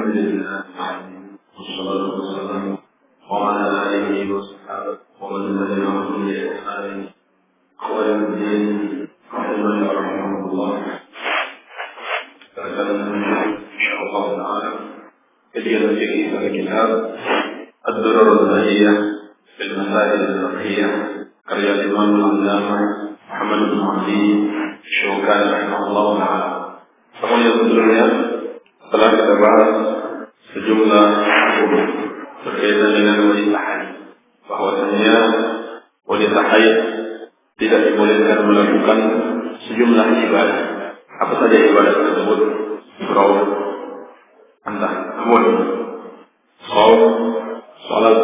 الحمد لله والصلاة والسلام وعلى آله وصحبه ومن تبعهم بإحسان إلى يوم الدين. رحمه الله. إن شاء الله تعالى كثيرا في الكتاب الدرر البهية في المسائل الفقهية قرية الإمام العلامة محمد بن علي الشوكاني رحمه الله تعالى. Kemudian sebelumnya setelah kita bahas sejumlah hukum berkaitan dengan wanita haid, bahwasanya wanita haid tidak dibolehkan melakukan sejumlah ibadah. Apa saja ibadah tersebut? Saum, kemudian saum, salat,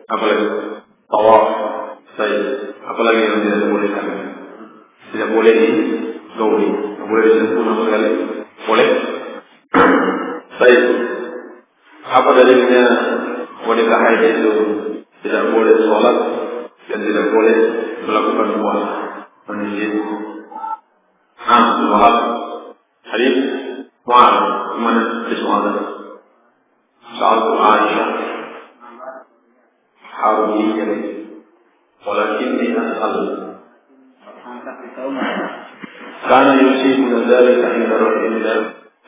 apalagi tawaf, apalagi yang tidak dibolehkan. Tidak boleh digauli, tidak boleh disentuh sama sekali. Boleh? Baik. Apa dalilnya wanita haid itu tidak boleh sholat dan tidak boleh melakukan puasa? Menjid. Sholat. Hadis Mu'adz. Mana hadis Mu'adz? Sa'altu Aisyah. Harbiyyah. Walakinni as'al. Kana yusibuna dzalika 'inda rabbina.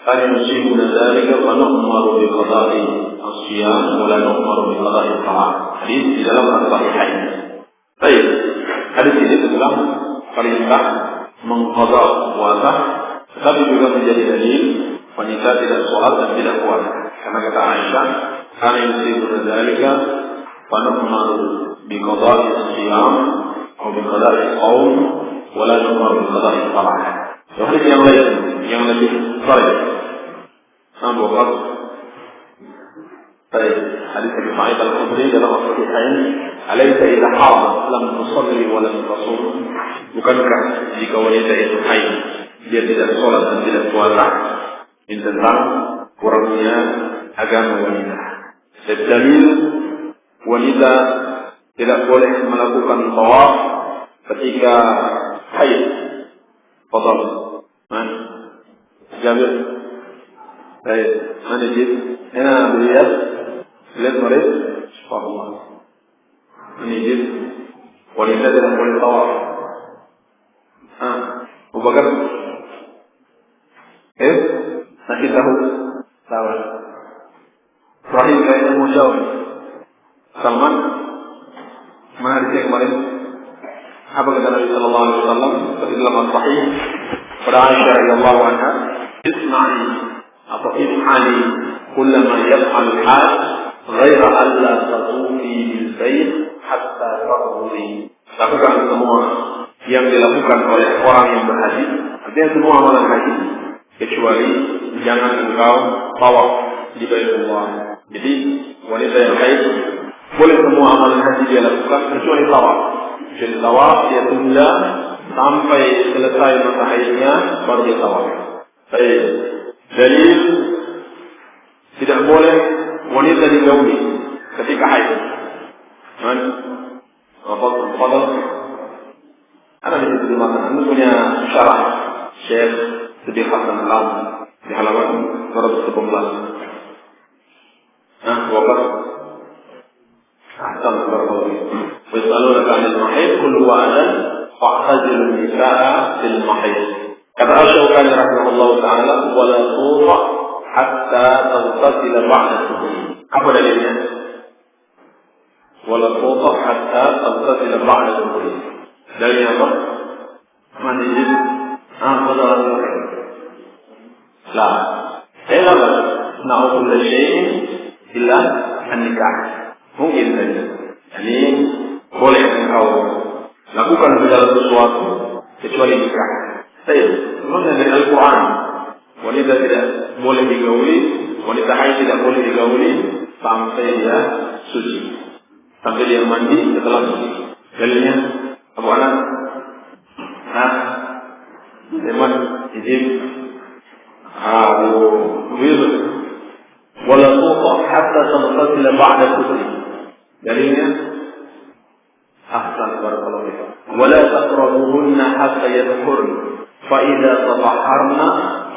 Kana yusibuna dzalika wa nu'maru bi qada'i as-siyam wa la nu'maru bi qada'i at-ta'am. Hadis di dalam As-Sahihain. Baik. Hadis ini tentang perintah mengqada puasa, tetapi juga menjadi dalil wanita tidak sholat dan tidak puasa. Karena kata Aisyah, kana yusibuna dzalika wa nu'maru bi qada'i as-siyam wa bi qada'i as-shaum wala nu'maru bi qada'i at-ta'am. Hadis yang lain yang lebih sahih. Bukan. Baik, hadis Abu Sa'id Al-Khudri dalam As-Sahihain, "Alaysa idza haram lam tusalli wa lam tasum?" Bukankah jika wanita itu haid, dia tidak sholat dan tidak puasa? Ini tentang kurangnya agama wanita. Dalil wanita tidak boleh melakukan tawaf ketika haid. Fadhal. Jabir. Baik, mana jid? Beliau lihat murid. Subhanallah. Ini jid. Wanita tidak boleh tawaf. Abu Bakar. Masih tahu? Tahu. Rahim kayaknya mau jawab. Salman. Mana hadis yang kemarin? Apa kata Nabi sallallahu alaihi wasallam dalam sahih pada Aisyah radhiyallahu anha, "Isma'i atau if'ali kullama yaf'al al-hajj ghaira an la tatufi bil bayt hatta tadhuri." Lakukan semua yang dilakukan oleh orang yang berhaji, artinya semua amalan haji, kecuali jangan engkau tawaf di Baitullah. Jadi wanita yang haid boleh semua amalan haji dia lakukan kecuali tawaf. Jadi tawaf dia tunda sampai selesai masa haidnya baru dia tawaf. Baik. Dalil tidak boleh wanita digauli ketika haid. Apa? Ada di situ mana? Anda punya syarah Syekh Siddiq Hasan Alam di halaman 218. Waqaf. Ahsan barakallahu. Wasallallahu alaihi mahid kullu wa'adan fa'tazil nisaa fil mahid. Kata Asy-Syaukani rahimahullahu taala, wala tuqa hatta taghtasil ba'da subuh. Apa dalilnya? Wala tuqa hatta taghtasil ba'da subuh. Dalilnya apa? Manjid. Betul. La. Ela na'udul syai'in illa an-nikah. Mungkin saja. Jadi boleh engkau lakukan segala sesuatu kecuali nikah. Baik. Sebenarnya dari Al-Quran, wanita tidak boleh digauli, wanita haid tidak boleh digauli sampai dia suci, sampai dia mandi setelah suci. Dalilnya Abu Anas, Iman, izin, Abu Wir, wala tuqa hatta taghtasila ba'da ghusl. Dalilnya ahsan barakallahu fikum. Wala taqrabuhunna hatta yadhkurna fa idza tatahharna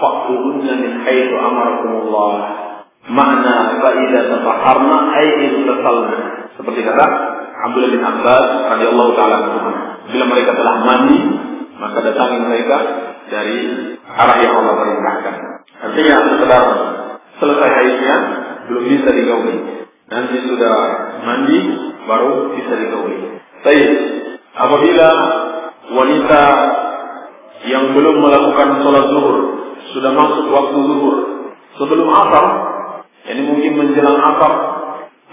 fa'tuhunna min haythu amarakumullah. Makna idza tatahharna ay ightasalna. Seperti kata Abdullah bin Abbas radhiyallahu taala anhu, bila mereka telah mandi, maka datangi mereka dari arah yang Allah perintahkan. Artinya setelah selesai haidnya belum bisa digauli. Nanti sudah mandi baru bisa digauli. Baik, apabila wanita yang belum melakukan sholat zuhur sudah masuk waktu zuhur sebelum asar, ini mungkin menjelang asar,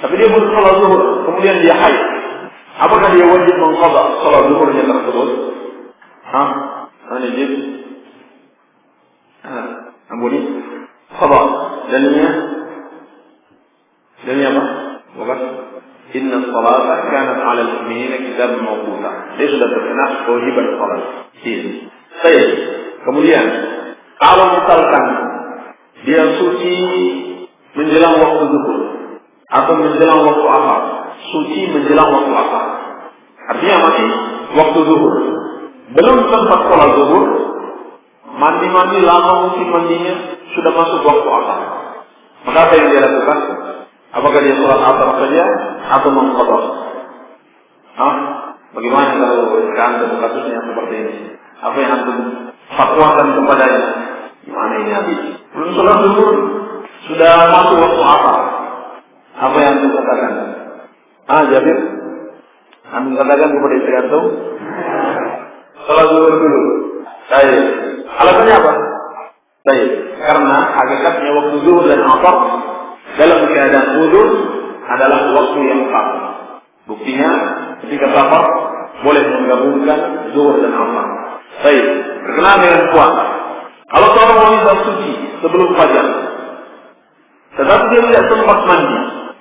tapi dia belum sholat zuhur, kemudian dia haid, apakah dia wajib mengqadha sholat zuhurnya tersebut? Wajib. Ampuni. Qadha. Dalilnya apa? Bukan. Inna salata kanat 'ala al-mu'minina kitaban mawquta. Dia sudah terkena kewajiban salat. Baik. Kemudian kalau misalkan dia suci menjelang waktu zuhur atau menjelang waktu asar, suci menjelang waktu asar, artinya masih waktu zuhur, belum sempat sholat zuhur, mandi lama mungkin mandinya sudah masuk waktu asar, maka apa yang dia lakukan? Apakah dia sholat asar saja atau mengqadha? Bagaimana kalau antum kasusnya seperti ini? Apa yang antum fatwakan kepadanya? Gimana ini habis? Belum sholat zuhur, sudah masuk waktu asar. Apa yang antum katakan? Jabir, antum katakan kepada istri antum, sholat zuhur dulu. Baik. Alasannya apa? Baik. Karena hakikatnya waktu zuhur dan asar dalam keadaan uzur adalah waktu yang sah. Buktinya ketika safar boleh menggabungkan zuhur dan asar. Baik. Berkenaan dengan puasa. Kalau seorang wanita suci sebelum fajar, tetapi dia tidak sempat mandi,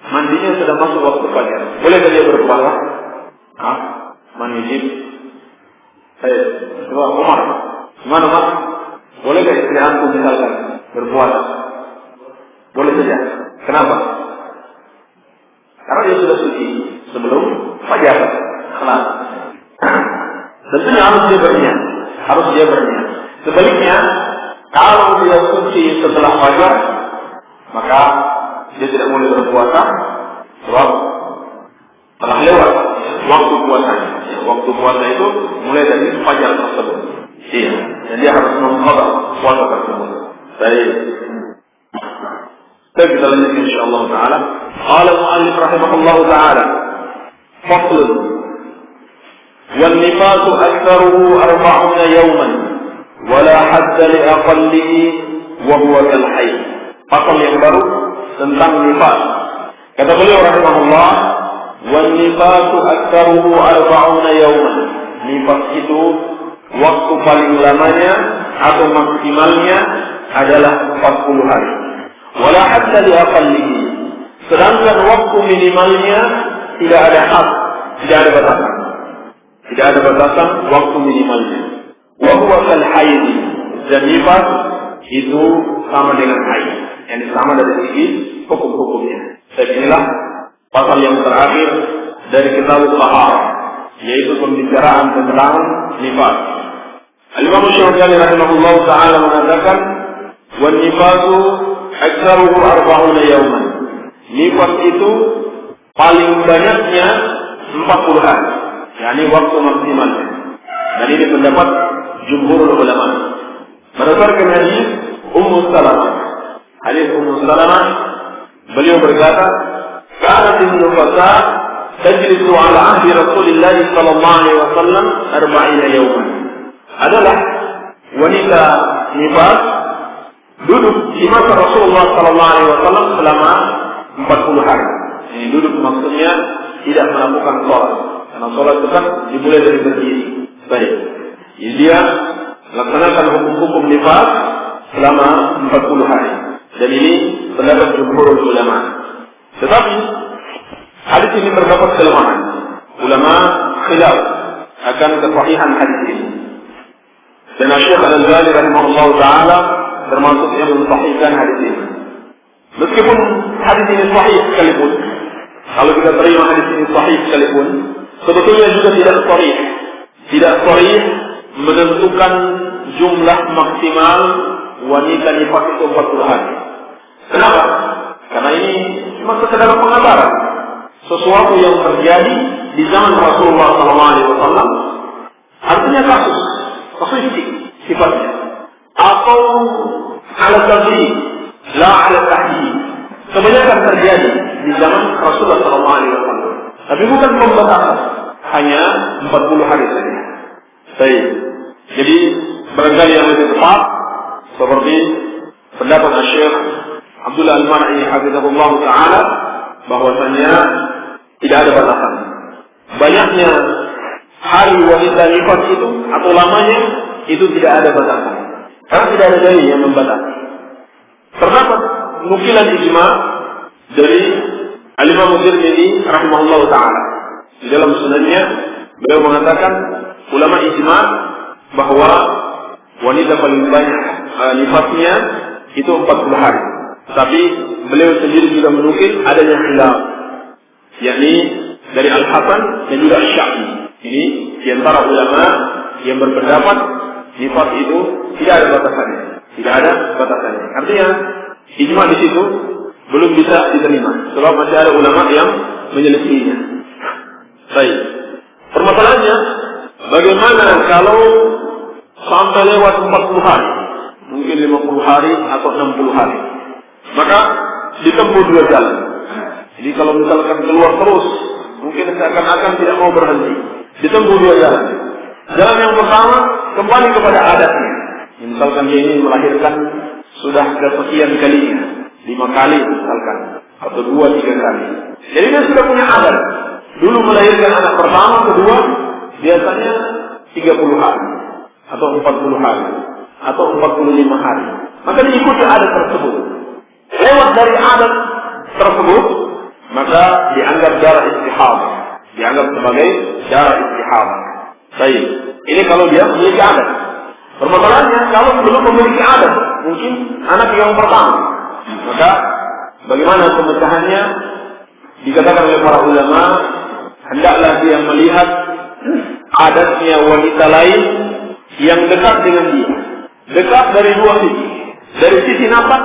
mandinya sudah masuk waktu fajar, bolehkah dia berpuasa? Manijib. Baik. Coba Umar. Gimana Pak? Bolehkah istri antum misalkan berpuasa? Boleh saja. Kenapa? Karena dia sudah suci sebelum fajar. Kelas. Tentunya harus dia berniat. Sebaliknya, kalau dia suci setelah fajar, maka dia tidak boleh berpuasa sebab telah lewat waktu puasanya. Waktu puasa itu mulai dari fajar tersebut. Iya, dan dia harus mengqadha puasa tersebut. Baik. Kita lanjutkan insyaallah taala. Qala al-mu'allif rahimahullah taala. Fasl. Wal nifasu aktharuhu 40 yawman wa la hadda li aqallihi wa huwa kal hayd. Fasal yang baru tentang nifas. Kata beliau rahimahullah, wal nifasu aktharuhu 40 yawman. Nifas itu waktu paling lamanya atau maksimalnya adalah 40 hari. Wala hadda li aqallihi. Sedangkan waktu minimalnya tidak ada had, tidak ada batasan. Tidak ada batasan waktu minimalnya. Wa huwa kal haid. Dan nifas itu sama dengan haid. Yang sama dari segi hukum-hukumnya. Inilah pasal yang terakhir dari kitab Taharah, yaitu pembicaraan tentang nifas. Al-Imam Syafi'i rahimahullah taala mengatakan, "Wan nifasu aktsaruhu 40 yawman." Nifas itu paling banyaknya 40 hari, yakni waktu maksimalnya. Dan ini pendapat jumhur ulama. Berdasarkan hadis Ummu Salamah. Hadis Ummu Salamah, beliau berkata, "Kanat an-nufasa tajlisu ala ahdi Rasulillah sallallahu alaihi wasallam 40 yawman." Adalah wanita nifas duduk di masa Rasulullah sallallahu alaihi wasallam selama 40 hari. Ini duduk maksudnya tidak melakukan sholat, karena sholat itu kan dimulai dari berdiri. Baik. Jadi dia laksanakan hukum-hukum nifas selama 40 hari. Dan ini pendapat jumhur ulama. Tetapi hadis ini terdapat kelemahan. Ulama khilaf akan kesahihan hadis ini. Dan Syekh Al-Albani rahimahullah taala termasuk yang mensahihkan hadis ini. Meskipun hadis ini sahih sekalipun, kalau kita terima hadis ini sahih sekalipun, sebetulnya juga tidak sahih menentukan jumlah maksimal wanita nifas itu 40 hari. Kenapa? Karena ini cuma sekedar pengabaran sesuatu yang terjadi di zaman Rasulullah SAW, artinya kasus sifatnya, atau ala tafsir, la ala tahdid. Kebanyakan terjadi di zaman Rasulullah SAW, tapi bukan pembatasan, hanya 40 hari saja. Baik. Jadi barangkali yang lebih tepat seperti pendapat Syekh Abdullah Al-Mar'i hafizahullah taala bahwasanya tidak ada batasan. Banyaknya hari wanita nifas itu atau lamanya itu tidak ada batasan. Karena tidak ada dalil yang membatasi. Terdapat nukilan ijma dari Al-Imam Tirmidzi rahimahullah taala. Di dalam sunannya beliau mengatakan ulama ijma bahwa wanita paling banyak nifasnya itu 40 hari. Tapi beliau sendiri juga menukil adanya khilaf, yakni dari Al-Hasan dan juga Syafi'i. Ini di antara ulama yang berpendapat nifas itu tidak ada batasannya, tidak ada batasannya. Artinya ijma di situ belum bisa diterima, sebab masih ada ulama yang menyelisihinya. Baik. Permasalahannya, bagaimana kalau sampai lewat 40 hari, mungkin 50 hari atau 60 hari, maka ditempuh dua jalan. Jadi kalau misalkan keluar terus, mungkin seakan-akan tidak mau berhenti. Ditempuh dua jalan. Jalan yang pertama, kembali kepada adatnya. Misalkan dia ini melahirkan sudah kesekian kalinya, 5 kali misalkan, atau 2-3 kali. Jadi dia sudah punya adat. Dulu melahirkan anak pertama, kedua, biasanya 30 hari, atau 40 hari, atau 45 hari. Maka diikuti adat tersebut. Lewat dari adat tersebut, maka dianggap darah istihadah, dianggap sebagai darah istihadah. Baik, ini kalau dia memiliki adat. Permasalahannya kalau belum memiliki adat, mungkin anak yang pertama, maka bagaimana pemecahannya? Dikatakan oleh para ulama, hendaklah dia melihat adatnya wanita lain yang dekat dengan dia, dekat dari dua sisi, dari sisi nafas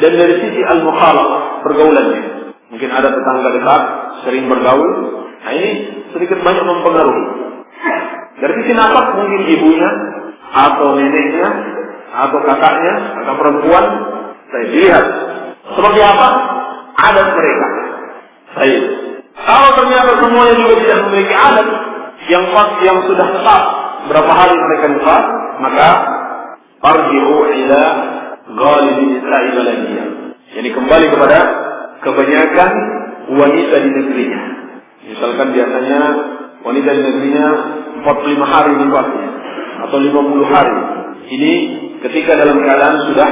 dan dari sisi al-mukhalafah, pergaulannya. Mungkin ada tetangga dekat, sering bergaul. Nah ini sedikit banyak mempengaruhi. Dari sisi nafas mungkin ibunya, atau neneknya, atau kakaknya, atau perempuan. Saya lihat seperti apa adat mereka. Baik. Kalau ternyata semuanya juga tidak memiliki adat yang sudah tetap berapa hari mereka nifas, maka farji'u ila ghalibi nisa'i baladiyah. Yani kembali kepada kebanyakan wanita di negerinya. Misalkan biasanya wanita di negerinya 45 hari nifasnya atau 50 hari. Ini ketika dalam keadaan sudah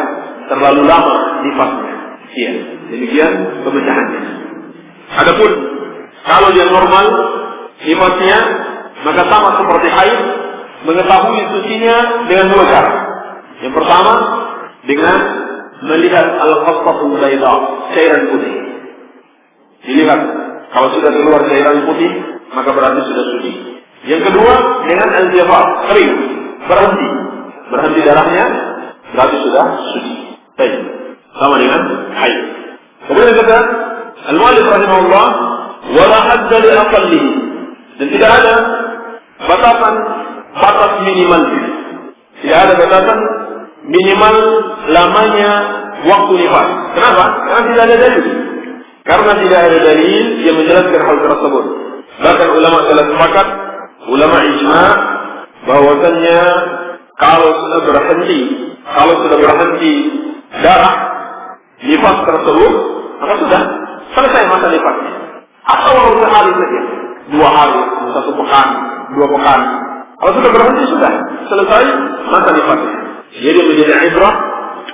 terlalu lama nifasnya. Iya, demikian pemecahannya. Adapun kalau dia normal nifasnya, maka sama seperti haid, mengetahui sucinya dengan dua cara. Yang pertama dengan melihat al-qassatul bayda, cairan putih. Dilihat kalau sudah keluar cairan putih, maka berarti sudah suci. Yang kedua dengan al-jafar, kering, berhenti darahnya, berarti sudah suci. Baik, sama dengan haid. Kemudian kata al-mu'allif rahimahullah, wala hadda li aqallihi, dan tidak ada batas minimal. Tidak ada batasan minimal lamanya waktu nifas. Kenapa? Karena tidak ada dalil. Karena tidak ada dalil yang menjelaskan hal tersebut. Bahkan ulama telah sepakat, ulama ijma, bahwasannya kalau sudah berhenti darah nifas tersebut, maka sudah selesai masa nifasnya. Atau walau sehari saja, 2 hari, 1 pekan, 2 pekan. Kalau sudah berhenti sudah selesai masa nifasnya. Jadi menjadi ibrah,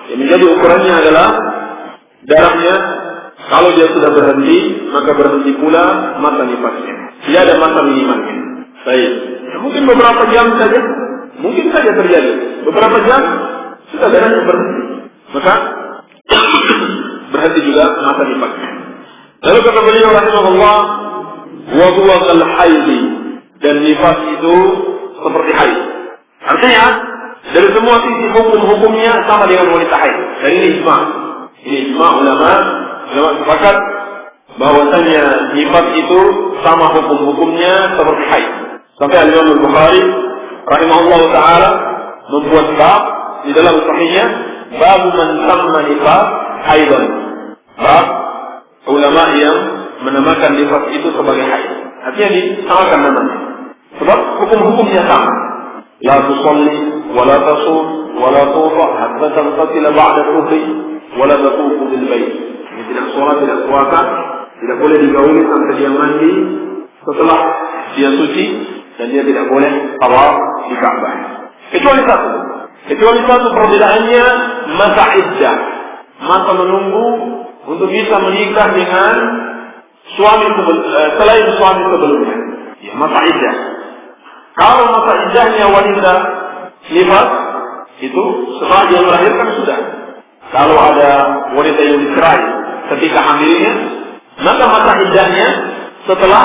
yang menjadi ukurannya adalah darahnya. Kalau dia sudah berhenti, maka berhenti pula masa nifasnya. Tidak ada masa minimalnya. Baik. Ya, mungkin beberapa jam saja, mungkin saja terjadi. Beberapa jam sudah darahnya berhenti, maka berhenti juga masa nifasnya. Lalu kata beliau rahimahullah, wa huwa kal haidi, dan nifas itu seperti haid. Artinya dari semua sisi hukum-hukumnya sama dengan wanita haid. Dan ini ijma. Ini ijma ulama sepakat bahwasanya nifas itu sama hukum-hukumnya seperti haid. Sampai Al-Imam Al-Bukhari rahimahullah ta'ala membuat bab di dalam sahihnya, bab man samma nifas haidan. Bab ulama yang menamakan nifas itu sebagai haid. Artinya disamakan namanya. Sebab hukum-hukumnya sama. La tusalli wa la tasum wa la tuqa hatta tanqatila ba'da tuhri wa la tatufu bil bait. Tidak sholat, tidak puasa, tidak boleh digauli sampai dia mandi, setelah dia suci, dan dia tidak boleh tawaf di Ka'bah. Kecuali satu perbedaannya, masa iddah, masa menunggu untuk bisa menikah dengan suami selain suami sebelumnya. Ya, masa iddah. Kalau masa iddahnya wanita nifas, itu setelah dia melahirkan sudah. Kalau ada wanita yang dicerai ketika hamilnya, maka masa iddahnya setelah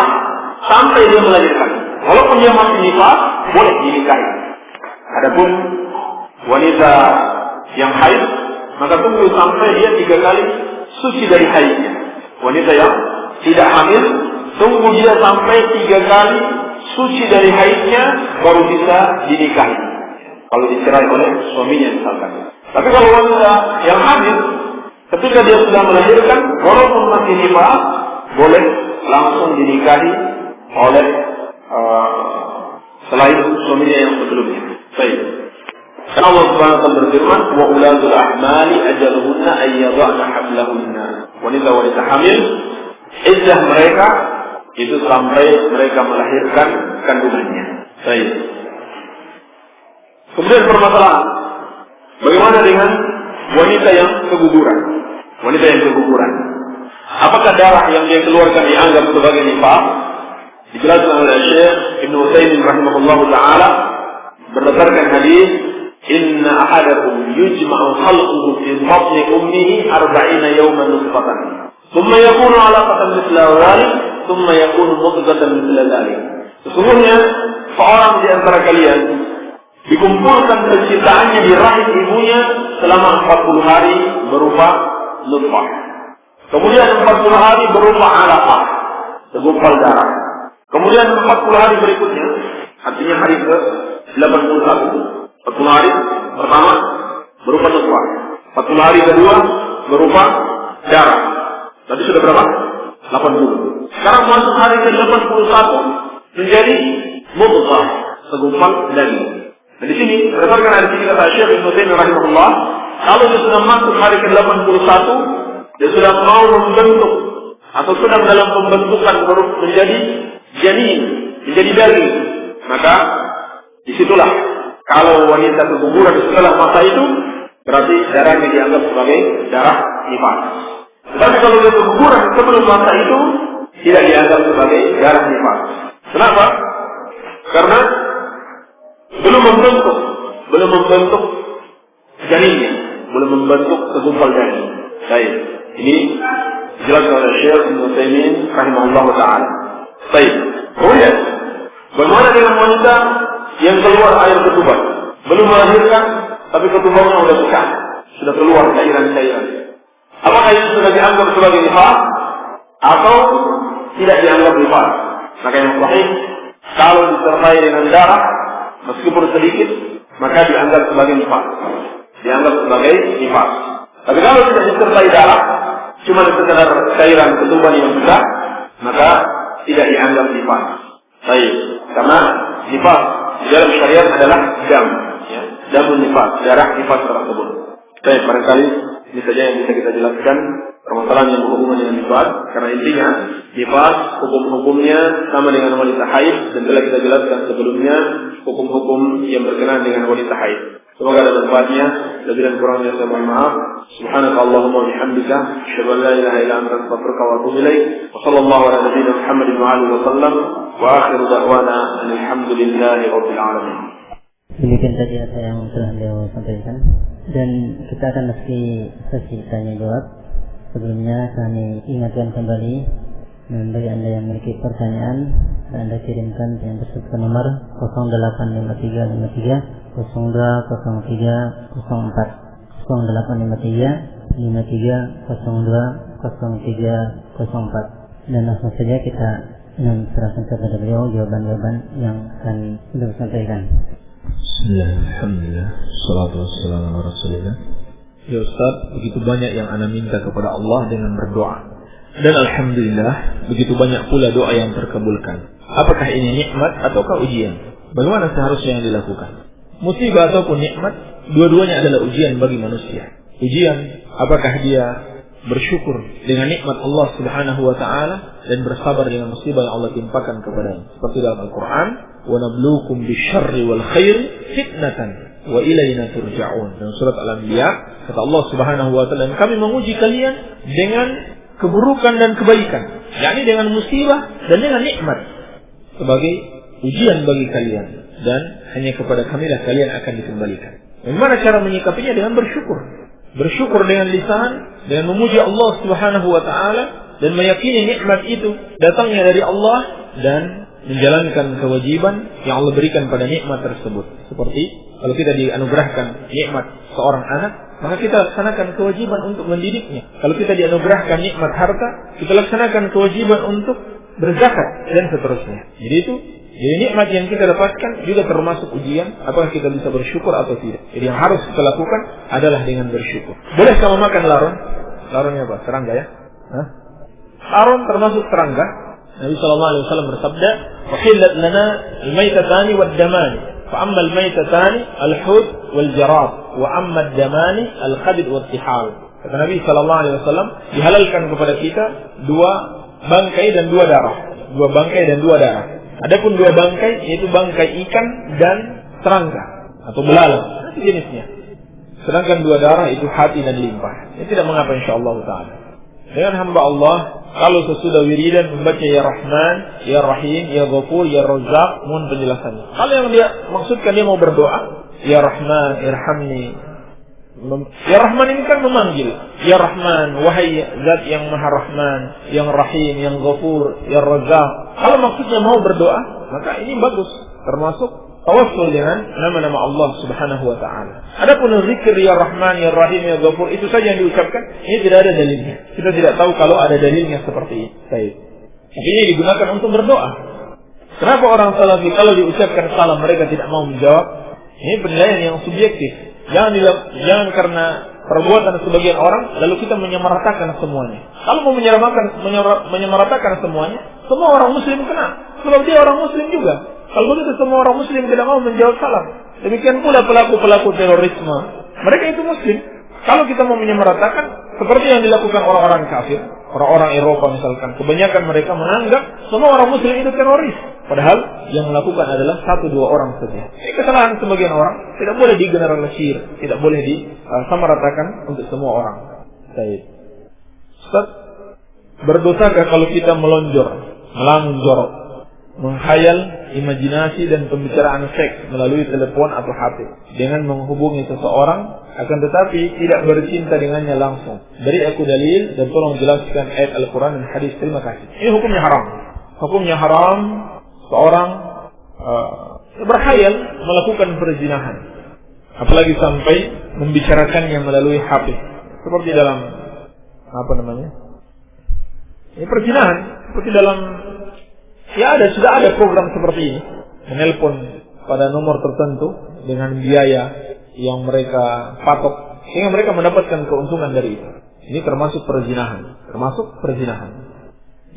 sampai dia melahirkan. Walaupun dia masih nifas, boleh dinikahi. Adapun wanita yang haid, maka tunggu sampai dia 3 kali suci dari haidnya. Wanita yang tidak hamil, tunggu dia sampai 3 kali suci dari haidnya, baru bisa dinikahi. Kalau dicerai oleh suaminya misalkan. Tapi kalau wanita yang hamil, ketika dia sudah melahirkan, walaupun masih nifas, boleh langsung dinikahi oleh selain suaminya yang sebelumnya. Baik. Karena Allah Subhanahu wa taala berfirman, "Wa ulatul ahmali ajaluhunna ay yadh'na hamlahunna." Wanita-wanita hamil, iddah mereka itu sampai mereka melahirkan kandungannya. Baik. Kemudian permasalahan, bagaimana dengan wanita yang keguguran? Wanita yang keguguran, apakah darah yang dia keluarkan dianggap sebagai nifas? Dijelaskan oleh Syekh Ibnu Utsaimin rahimahullahu taala berdasarkan hadis, "Inna ahadakum yujma'u khalquhu fi batni ummihi 40 yawman nutfatan, thumma yakunu 'alaqatan mithla dhalik, thumma yakunu mudghatan mithla dhalik." Sesungguhnya seorang di antara kalian dikumpulkan penciptaannya di rahim ibunya selama 40 hari berupa nutfah. Kemudian 40 hari berupa 'alaqah, segumpal darah. Kemudian 40 hari berikutnya, artinya hari ke-81, 40 hari pertama berupa nutfah, 40 hari kedua berupa darah. Tadi sudah berapa? 80. Sekarang masuk hari ke-81 menjadi mudghah, segumpal daging. Nah, di sini berdasarkan hadis ini kata Syekh Ibnu Utsaimin rahimahullah, kalau dia sudah masuk hari ke-81, dia sudah mau membentuk atau sedang dalam pembentukan menjadi janin, menjadi daging, maka disitulah kalau wanita keguguran setelah masa itu, berarti darahnya dianggap sebagai darah nifas. Tetapi kalau dia keguguran sebelum masa itu, tidak dianggap sebagai darah nifas. Kenapa? Karena belum membentuk janinnya, belum membentuk segumpal janin. Baik, ini dijelaskan oleh Syekh Ibnu Utsaimin rahimahullah taala. Baik. Kemudian, bagaimana dengan wanita yang keluar air ketuban, belum melahirkan, tapi ketubannya sudah besar, sudah keluar cairan-cairan? Apakah itu sudah dianggap sebagai nifas atau tidak dianggap nifas? Maka yang sahih, kalau disertai dengan darah, meskipun sedikit, maka dianggap sebagai nifas. Dianggap sebagai nifas. Tapi kalau tidak disertai darah, cuma sekedar cairan ketuban yang besar, maka tidak dianggap nifas. Baik, karena nifas di dalam syariat adalah dam, ya, damun nifas, darah nifas tersebut. Baik, barangkali ini saja yang bisa kita jelaskan permasalahan yang berhubungan dengan nifas. Karena intinya nifas hukum-hukumnya sama dengan wanita haid, dan telah kita jelaskan sebelumnya hukum-hukum yang berkenaan dengan wanita haid. Semoga ada manfaatnya. Lebih dan kurangnya saya mohon maaf. Subhanakallahumma wa bihamdika, asyhadu an la ilaha illa anta, astaghfiruka wa atubu ilaik. Wa sallallahu ala nabiyyina Muhammadin wa alihi wa sallam. Wa akhiru da'wana alhamdulillahi rabbil alamin. Demikian tadi apa yang telah beliau sampaikan, dan kita akan meski sesi tanya jawab. Sebelumnya kami ingatkan kembali, bagi Anda yang memiliki pertanyaan, Anda kirimkan yang tersebut ke nomor 085353 0203 04 0853 53 02 03 04. Dan langsung saja kita serahkan kepada beliau jawaban-jawaban yang akan beliau sampaikan. Alhamdulillah, salatu wassalamu ala Rasulillah. Ya Ustaz, begitu banyak yang ana minta kepada Allah dengan berdoa. Dan alhamdulillah, begitu banyak pula doa yang terkabulkan. Apakah ini nikmat ataukah ujian? Bagaimana seharusnya yang dilakukan? Musibah ataupun nikmat, dua-duanya adalah ujian bagi manusia. Ujian, apakah dia bersyukur dengan nikmat Allah Subhanahu wa taala dan bersabar dengan musibah yang Allah timpakan kepadanya. Seperti dalam Al-Qur'an, "Wa nabluukum bisyarri wal khairi fitnatan wa ilaina turja'un." Dalam surat Al-Anbiya, kata Allah Subhanahu wa taala, "Kami menguji kalian dengan keburukan dan kebaikan, yakni dengan musibah dan dengan nikmat sebagai ujian bagi kalian, dan hanya kepada kamilah kalian akan dikembalikan." Bagaimana cara menyikapinya? Dengan bersyukur. Bersyukur dengan lisan, dengan memuji Allah Subhanahu wa taala dan meyakini nikmat itu datangnya dari Allah dan menjalankan kewajiban yang Allah berikan pada nikmat tersebut. Seperti kalau kita dianugerahkan nikmat seorang anak, maka kita laksanakan kewajiban untuk mendidiknya. Kalau kita dianugerahkan nikmat harta, kita laksanakan kewajiban untuk berzakat dan seterusnya. Jadi nikmat yang kita dapatkan juga termasuk ujian, apakah kita bisa bersyukur atau tidak. Jadi yang harus kita lakukan adalah dengan bersyukur. Boleh sama makan laron? Laronnya apa? Serangga ya? Laron termasuk serangga. Nabi SAW bersabda, "Wahillat lana al-maytatani wad-damani, fa amma al-maytatani al-hud wal-jarab, wa amma ad-damani al-khabid wal-tihal." Kata Nabi SAW, dihalalkan kepada kita dua bangkai dan dua darah. Dua bangkai dan dua darah. Adapun dua bangkai, yaitu bangkai ikan dan serangga atau belalang, itu jenisnya. Sedangkan dua darah itu hati dan limpah. Ini tidak mengapa insyaallah taala. Dengan hamba Allah, kalau sesudah wiridan membaca ya Rahman, ya Rahim, ya Ghafur, ya Razzaq, mohon penjelasannya. Kalau yang dia maksudkan dia mau berdoa, ya Rahman, irhamni. Ya Rahman ini kan memanggil. Ya Rahman, wahai zat yang maha Rahman, yang Rahim, yang Ghafur, ya Razzaq. Kalau maksudnya mau berdoa, maka ini bagus. Termasuk tawassul dengan nama-nama Allah Subhanahu wa taala. Adapun zikir ya Rahman, ya Rahim, ya Ghafur itu saja yang diucapkan, ini tidak ada dalilnya. Kita tidak tahu kalau ada dalilnya seperti ini. Baik. Tapi ini digunakan untuk berdoa. Kenapa orang salafi kalau diucapkan salam mereka tidak mau menjawab? Ini penilaian yang subjektif. Jangan karena perbuatan sebagian orang lalu kita menyamaratakan semuanya. Kalau mau menyamaratakan semuanya, semua orang muslim kena. Sebab dia orang muslim juga. Kalau begitu semua orang muslim tidak mau menjawab salam. Demikian pula pelaku-pelaku terorisme. Mereka itu muslim. Kalau kita mau menyamaratakan seperti yang dilakukan orang-orang kafir, orang-orang Eropa misalkan, kebanyakan mereka menganggap semua orang muslim itu teroris. Padahal yang melakukan adalah 1-2 orang saja. Ini kesalahan sebagian orang, tidak boleh digeneralisir, tidak boleh disamaratakan untuk semua orang. Baik. Ustaz, berdosakah kalau kita melonjor, melamun jorok, menghayal, imajinasi dan pembicaraan seks melalui telepon atau HP dengan menghubungi seseorang akan tetapi tidak bercinta dengannya langsung? Beri aku dalil dan tolong jelaskan ayat Al-Quran dan hadis. Terima kasih. Ini hukumnya haram. Hukumnya haram seorang berkhayal melakukan perzinahan, apalagi sampai membicarakannya melalui HP, seperti dalam ini perzinahan, seperti dalam sudah ada program seperti ini, menelpon pada nomor tertentu dengan biaya yang mereka patok sehingga mereka mendapatkan keuntungan dari itu. Ini termasuk perzinahan,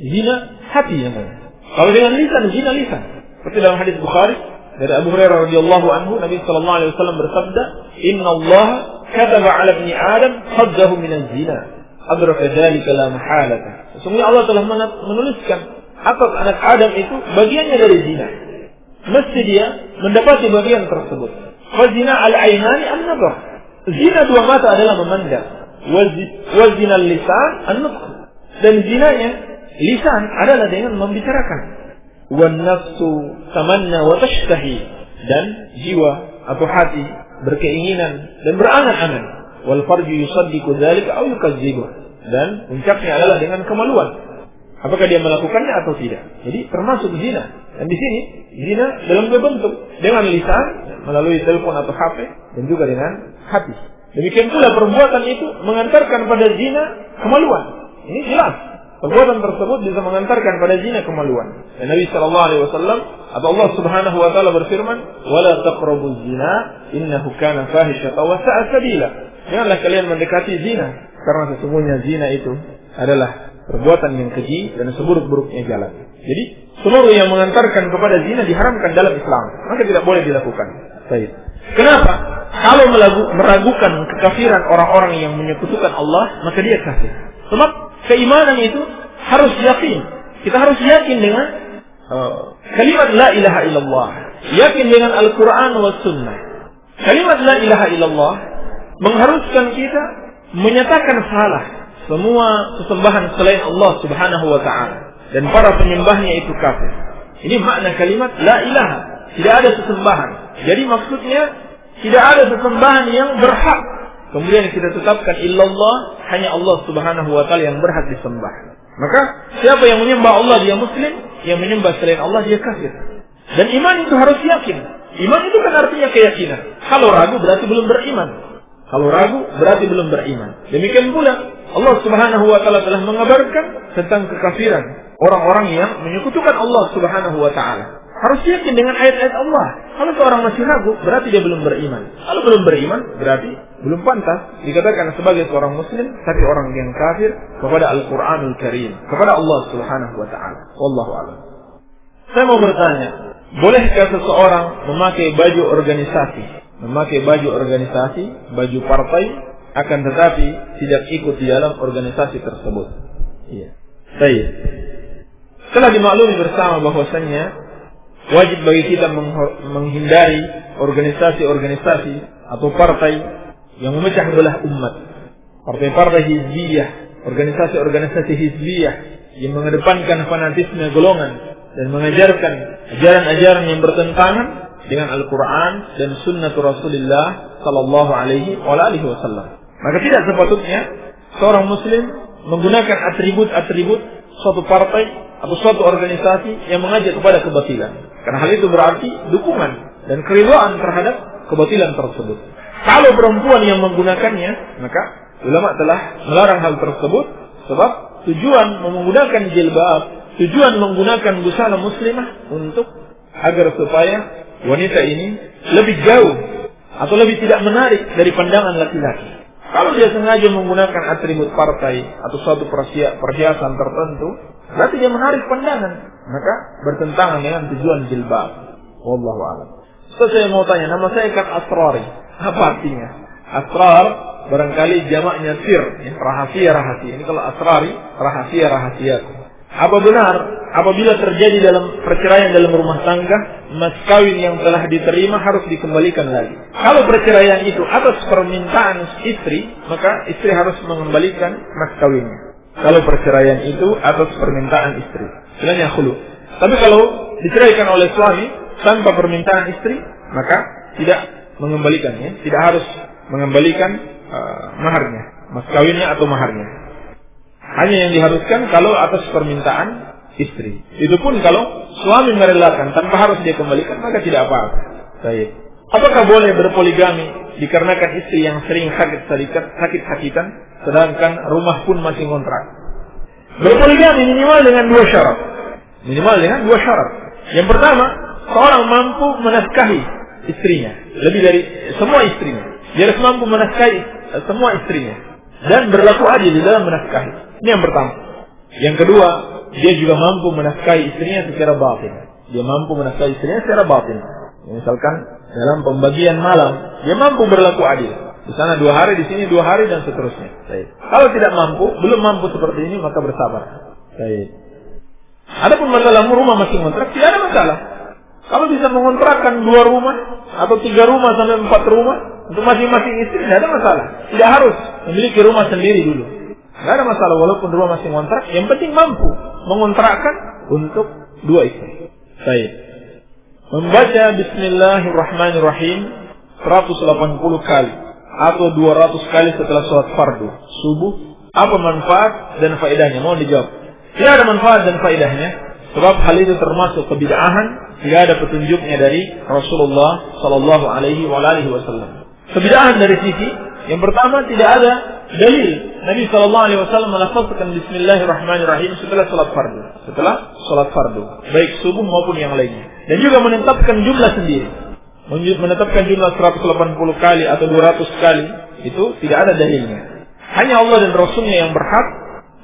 Zina hati namanya. Kalau dengan lisan, zina lisan. Seperti dalam hadis Bukhari dari Abu Hurairah radhiyallahu anhu, Nabi sallallahu alaihi wasallam bersabda, "Inna Allah kataba 'ala ibni Adam haddahu min az-zina, adraka dzalika la mahalata." Sesungguhnya Allah telah menuliskan atas anak Adam itu bagiannya dari zina. Mesti dia mendapati bagian tersebut. Wa zina al-ainani an-nazar. Zina dua mata adalah memandang. Wa zina al-lisan an-nutq. Dan zinanya lisan adalah dengan membicarakan. Wan nafsu tamanna wa tashtahi. Dan jiwa atau hati berkeinginan dan berangan-angan. Wal farju yusaddiqu dzalika aw yukazzibu. Dan puncaknya adalah dengan kemaluan. Apakah dia melakukannya atau tidak? Jadi termasuk zina. Dan di sini zina dalam dua bentuk, dengan lisan melalui telepon atau HP dan juga dengan hati. Demikian pula perbuatan itu mengantarkan pada zina kemaluan. Ini jelas. perbuatan tersebut bisa mengantarkan pada zina kemaluan. Dan Nabi sallallahu alaihi wasallam atau Allah Subhanahu wa taala berfirman, "Wala taqrabuz zina, innahu kana fahishatan wa sa'a sabila." Janganlah kalian mendekati zina, karena sesungguhnya zina itu adalah perbuatan yang keji dan seburuk-buruknya jalan. Jadi, seluruh yang mengantarkan kepada zina diharamkan dalam Islam, maka tidak boleh dilakukan. Baik. Kenapa? Kalau meragukan kekafiran orang-orang yang menyekutukan Allah, maka dia kafir. Sebab keimanan itu harus yakin. Kita harus yakin dengan kalimat la ilaha illallah, yakin dengan Al-Quran wa Sunnah. Kalimat la ilaha illallah mengharuskan kita menyatakan salah semua sesembahan selain Allah Subhanahu wa ta'ala, dan para penyembahnya itu kafir. Ini makna kalimat la ilaha, tidak ada sesembahan. Jadi maksudnya tidak ada sesembahan yang berhak. Kemudian kita tetapkan illallah, hanya Allah Subhanahu wa ta'ala yang berhak disembah. Maka siapa yang menyembah Allah dia muslim, yang menyembah selain Allah dia kafir. Dan iman itu harus yakin. Iman itu kan artinya keyakinan. Kalau ragu berarti belum beriman. Kalau ragu berarti belum beriman. Demikian pula Allah Subhanahu wa ta'ala telah mengabarkan tentang kekafiran orang-orang yang menyekutukan Allah Subhanahu wa ta'ala. Harus yakin dengan ayat-ayat Allah. Kalau seorang masih ragu, berarti dia belum beriman. Kalau belum beriman, berarti belum pantas dikatakan sebagai seorang muslim, tapi orang yang kafir kepada Al-Quranul Karim, kepada Allah Subhanahu wa ta'ala. Wallahu a'lam. Saya mau bertanya, bolehkah seseorang memakai baju organisasi, baju partai, akan tetapi tidak ikut di dalam organisasi tersebut? Iya. Baik. Telah dimaklumi bersama bahwasannya wajib bagi kita menghindari organisasi-organisasi atau partai yang memecah belah umat. Partai-partai hizbiyah, organisasi-organisasi hizbiyah yang mengedepankan fanatisme golongan dan mengajarkan ajaran-ajaran yang bertentangan dengan Al-Quran dan Sunnah Rasulullah Sallallahu Alaihi Wasallam. Maka tidak sepatutnya seorang Muslim menggunakan atribut-atribut suatu partai atau suatu organisasi yang mengajak kepada kebatilan. Karena hal itu berarti dukungan dan keridhaan terhadap kebatilan tersebut. Kalau perempuan yang menggunakannya, maka ulama telah melarang hal tersebut, sebab tujuan menggunakan jilbab, tujuan menggunakan busana muslimah untuk agar supaya wanita ini lebih jauh atau lebih tidak menarik dari pandangan laki-laki. Kalau dia sengaja menggunakan atribut partai atau suatu perhiasan tertentu, berarti dia menarik pandangan, maka bertentangan dengan tujuan jilbab. Wallahu a'lam. Saya mau tanya, nama saya kan Asrari. Apa artinya? Asrar barangkali jamaknya sir, ya, rahasia-rahasia. Ini kalau Asrari, rahasia-rahasia. Apa benar apabila terjadi dalam perceraian dalam rumah tangga, mas kawin yang telah diterima harus dikembalikan lagi? Kalau perceraian itu atas permintaan istri, maka istri harus mengembalikan mas kawinnya. Kalau perceraian itu atas permintaan istri, istilahnya khulu. Tapi kalau diceraikan oleh suami tanpa permintaan istri, maka tidak mengembalikannya, tidak harus mengembalikan maharnya, mas kawinnya atau maharnya. Hanya yang diharuskan kalau atas permintaan istri. Itu pun kalau suami merelakan tanpa harus dia kembalikan, maka tidak apa-apa. Baik. Apakah boleh berpoligami dikarenakan istri yang sering sakit-sakitan, sedangkan rumah pun masih kontrak? Berpoligami minimal dengan dua syarat. Yang pertama, seorang mampu menafkahi istrinya, lebih dari semua istrinya. Dia harus mampu menafkahi semua istrinya dan berlaku adil di dalam menafkahi. Ini yang pertama. Yang kedua, dia juga mampu menafkahi istrinya secara batin. Misalkan dalam pembagian malam, dia mampu berlaku adil. Di sana 2 hari, di sini 2 hari, dan seterusnya. Baik. Kalau tidak mampu, belum mampu seperti ini, maka bersabar. Baik. Adapun masalah rumah masih kontrak, tidak ada masalah. Kalau bisa mengontrakkan 2 rumah atau 3 rumah sampai 4 rumah untuk masing-masing istri, tidak ada masalah. Tidak harus memiliki rumah sendiri dulu. Tidak ada masalah walaupun rumah masih kontrak, yang penting mampu mengontrakkan untuk 2 istri. Baik. Membaca Bismillahirrahmanirrahim 180 kali atau 200 kali setelah sholat fardu subuh, apa manfaat dan faedahnya? Mohon dijawab. Tidak ada manfaat dan faedahnya, sebab hal itu termasuk kebid'ahan, tidak ada petunjuknya dari Rasulullah Sallallahu Alaihi Wasallam. Kebid'ahan dari sisi yang pertama, tidak ada dalil Nabi SAW melafazkan Bismillahirrahmanirrahim setelah salat fardu, baik subuh maupun yang lainnya, dan juga menetapkan jumlah sendiri, menetapkan jumlah 180 kali atau 200 kali, itu tidak ada dalilnya. Hanya Allah dan Rasulnya yang berhak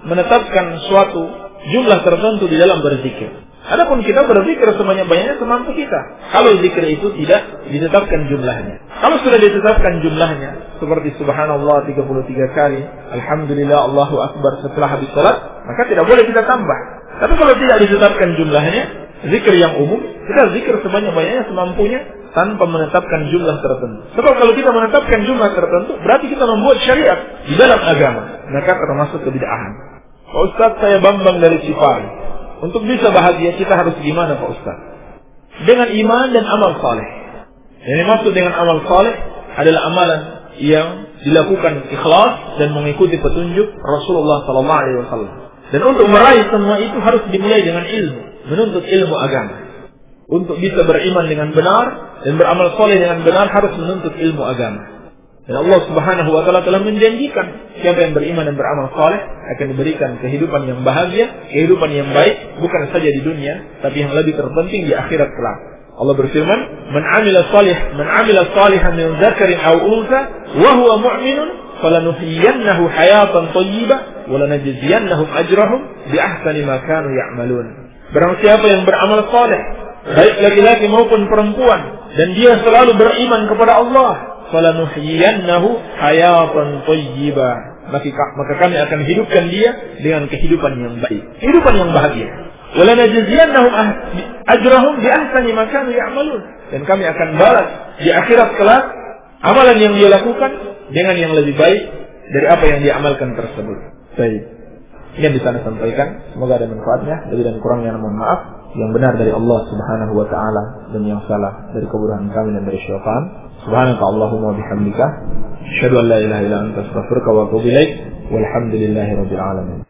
menetapkan suatu jumlah tertentu di dalam berzikir. Adapun kita berzikir sebanyak-banyaknya semampu kita. Kalau zikir itu tidak ditetapkan jumlahnya. Kalau sudah ditetapkan jumlahnya, seperti subhanallah 33 kali, alhamdulillah, Allahu akbar setelah habis salat, maka tidak boleh kita tambah. Tapi kalau tidak ditetapkan jumlahnya, zikir yang umum, kita zikir sebanyak-banyaknya semampunya tanpa menetapkan jumlah tertentu. Sebab kalau kita menetapkan jumlah tertentu, berarti kita membuat syariat di dalam agama, maka termasuk kebid'ahan. Pak Ustaz, saya Bambang dari Cipali. Untuk bisa bahagia kita harus gimana Pak Ustaz? Dengan iman dan amal saleh. Yang dimaksud dengan amal saleh adalah amalan yang dilakukan ikhlas dan mengikuti petunjuk Rasulullah SAW. Dan untuk meraih semua itu harus dimulai dengan ilmu, menuntut ilmu agama. Untuk bisa beriman dengan benar dan beramal saleh dengan benar harus menuntut ilmu agama. Dan Allah Subhanahu wa taala telah menjanjikan siapa yang beriman dan beramal saleh akan diberikan kehidupan yang bahagia, kehidupan yang baik, bukan saja di dunia, tapi yang lebih terpenting di akhirat kelak. Allah berfirman, "Man 'amila salihan min dzakarin aw untha wa huwa mu'minun falanuhyiyannahu hayatan thayyibah wa lanajziyannahum ajrahum bi ahsani ma kanu ya'malun." Barang siapa yang beramal saleh, baik laki-laki maupun perempuan, dan dia selalu beriman kepada Allah, falanuhyiyannahu hayatan thayyibah, maka kami akan hidupkan dia dengan kehidupan yang baik, kehidupan yang bahagia. Wala najziyannahum ajrahum bi ahsani ma kanu ya'malun, dan kami akan balas di akhirat kelak amalan yang dia lakukan dengan yang lebih baik dari apa yang dia amalkan tersebut. Baik. Ini yang bisa saya sampaikan, semoga ada manfaatnya. Lebih dan kurangnya mohon maaf. Yang benar dari Allah Subhanahu wa taala dan yang salah dari kebodohan kami dan dari syaitan. Subhanaka Allahumma bihamdika asyhadu an la ilaha illa anta astaghfiruka wa atubu ilaik. Walhamdulillahirabbil alamin.